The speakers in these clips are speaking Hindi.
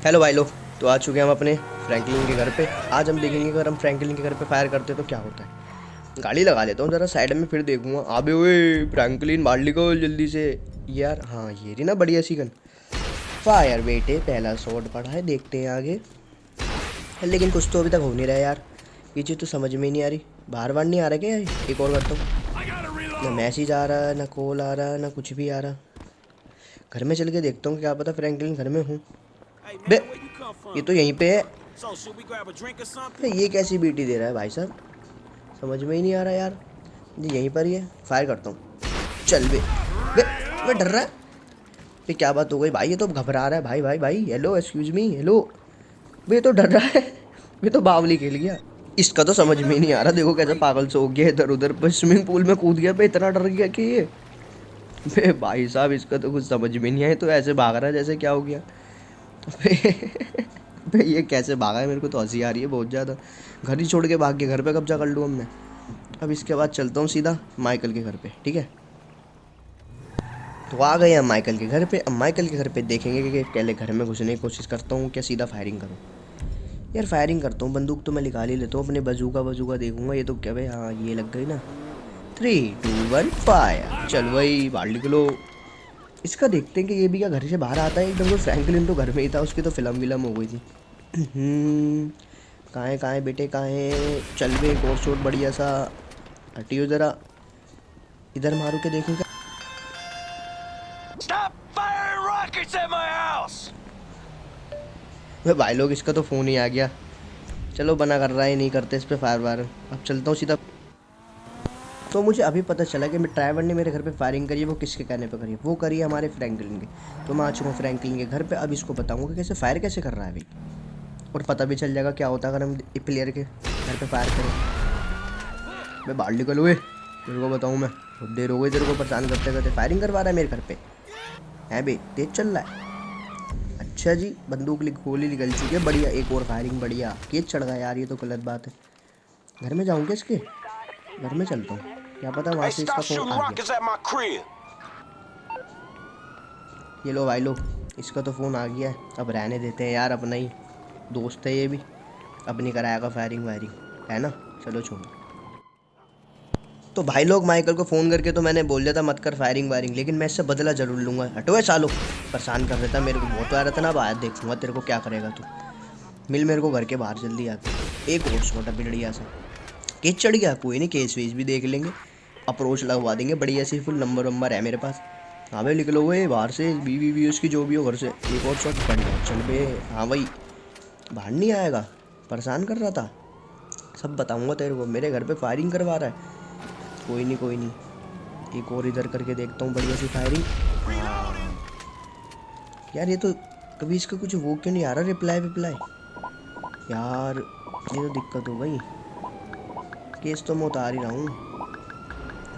हेलो भाई लोग। तो आ चुके हैं हम अपने फ्रैंकलिन के घर पे। आज हम देखेंगे अगर हम फ्रैंकलिन के घर पे फायर करते तो क्या होता है। गाड़ी लगा लेता हूँ ज़रा साइड में, फिर देखूंगा। अबे ओए फ्रैंकलिन बाहर निकल जल्दी से यार। हाँ ये रही ना बढ़िया सी गन। फायर बेटे, पहला शॉट पड़ा है, देखते हैं आगे। लेकिन कुछ तो अभी तक हो नहीं रहा है यार। ये चीज़ तो समझ में ही नहीं आ रही। बार बार नहीं आ रहा क्या? एक और करता हूँ। ना मैसेज आ रहा है, ना कॉल आ रहा है, ना कुछ भी आ रहा। घर में चल के देखता हूँ, क्या पता फ्रैंकलिन घर में हूँ। बे ये तो यहीं पे है। ये कैसी बीटी दे रहा है भाई साहब, समझ में ही नहीं आ रहा यार। ये यहीं पर ही है, फायर करता हूँ। चल बे बे बे डर रहा है। ये क्या बात हो गई भाई? ये तो घबरा रहा है भाई भाई भाई। Hello excuse me, hello. बे तो डर रहा है। ये तो बावली खेल गया। इसका तो समझ में ही नहीं आ रहा। देखो कैसे पागल से हो गया, इधर उधर स्विमिंग पूल में कूद गया। बे इतना डर गया कि ये बे भाई साहब, इसका तो कुछ समझ में नहीं आया। तो ऐसे भाग रहा है जैसे क्या हो गया। बे ये कैसे भागा है? मेरे को तो हंसी आ रही है बहुत ज़्यादा। घर ही छोड़ के भाग के घर पे कब्जा कर लूँ अब मैं। अब इसके बाद चलता हूँ सीधा माइकल के घर पे, ठीक है। तो आ गए हम माइकल के घर पे। अब माइकल के घर पे देखेंगे कि पहले घर में घुसने की कोशिश करता हूँ क्या सीधा फायरिंग करूँ। यार फायरिंग करता हूँ, बंदूक तो मैं निकाल ही लेता हूँ अपने। बजूका देखूंगा ये तो क्या भाई। हाँ ये लग गई ना। 3 2 1 फायर। चल भाई बाहर निकलो। इसका देखते हैं कि ये भी क्या घर से बाहर आता है एकदम। तो फ्रैंकलिन तो घर में ही था, उसकी तो फिल्म विलम हो गई थी। कहाँ है बेटे, कहाँ है? चल बे एक और शॉट बढ़िया सा। हटियो ज़रा, इधर मारू के देखूँगा। भाई लोग इसका तो फ़ोन ही आ गया। चलो बना कर रहा है, नहीं करते इस पर फायर वायर। अब चलता हूँ सीधा। तो मुझे अभी पता चला कि ड्राइवर ने मेरे घर पे फायरिंग करी है। वो किसके कहने पे करी है? वो करी है हमारे फ्रैंकलिन के। तो मैं आ चुका हूँ फ्रैंकलिन के घर पे। अब इसको बताऊँगा कि कैसे फायर कैसे कर रहा है भाई। और पता भी चल जाएगा क्या होता है अगर हम प्लेयर के घर पे फायर करें। मैं बाहर निकल हुए, तेरे को बताऊँ मैं। बहुत देर हो गई तेरे को परेशान करते करते। फायरिंग करवा रहा है मेरे घर पे है बे, तेज चल रहा है। अच्छा जी, बंदूक गोली निकल चुकी है, बढ़िया। एक और फायरिंग, बढ़िया। केस चढ़ गया यार, ये तो गलत बात है। घर में जाऊँ क्या इसके? घर में चलता हूँ, क्या पता वहाँ से इसका फ़ोन आ गया। ये लो भाई लो, इसका तो फ़ोन आ गया है। अब रहने देते हैं यार, अपना ही दोस्त है ये भी। अब नहीं कराएगा फायरिंग वायरिंग, है ना। चलो छोड़ो। तो भाई लोग माइकल को फ़ोन करके तो मैंने बोल दिया था मत कर फायरिंग वायरिंग, लेकिन मैं इससे बदला ज़रूर लूँगा। हटो है सालो, परेशान कर देता मेरे को बहुत। आ रहा था ना, अब आया देखूँगा तेरे को क्या करेगा तू। मिल मेरे को घर के बाहर जल्दी आके। एक और छोटा बिड़िया सा केस चढ़ गया। कोई नहीं, केस वेस भी देख लेंगे, अप्रोच लगवा देंगे बढ़िया सी। फुल नंबर वंबर है मेरे पास। हाँ भाई निकलो हुए बाहर से, बीवी उसकी जो भी हो घर से। एक और शॉट बढ़िया। चल बे, हाँ भाई बाहर नहीं आएगा, परेशान कर रहा था। सब बताऊंगा तेरे को, मेरे घर पे फायरिंग करवा रहा है। कोई नहीं कोई नहीं, एक और इधर करके देखता हूँ बढ़िया सी फायरिंग। हाँ यार, ये तो कभी इसका कुछ वो क्यों नहीं आ रहा, रिप्लाई विप्लाई यार। ये तो दिक्कत हो गई। केस तो मैं उतार ही रहा हूँ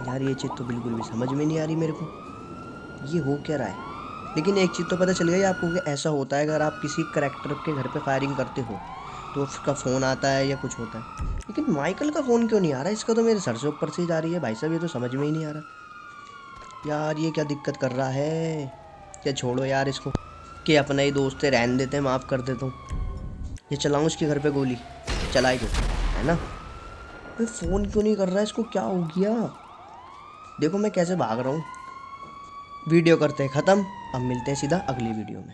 यार। ये चीज़ तो बिल्कुल भी समझ में नहीं आ रही मेरे को, ये हो क्या रहा है। लेकिन एक चीज़ तो पता चल गई आपको कि ऐसा होता है अगर आप किसी करैक्टर के घर पे फायरिंग करते हो तो उसका फ़ोन आता है या कुछ होता है। लेकिन माइकल का फ़ोन क्यों नहीं आ रहा? इसका तो मेरे सर से ऊपर से ही जा रही है भाई साहब। ये तो समझ में ही नहीं आ रहा यार, ये क्या दिक्कत कर रहा है। क्या छोड़ो यार इसको, कि अपना ही दोस्त है, रहने देते हैं, माफ़ कर देता हूँ। ये चलाऊँ उसके घर पे गोली? चलाई दो, है ना। भाई फ़ोन क्यों नहीं कर रहा है? इसको क्या हो गया? देखो मैं कैसे भाग रहा हूँ। वीडियो करते हैं ख़त्म। अब मिलते हैं सीधा अगली वीडियो में।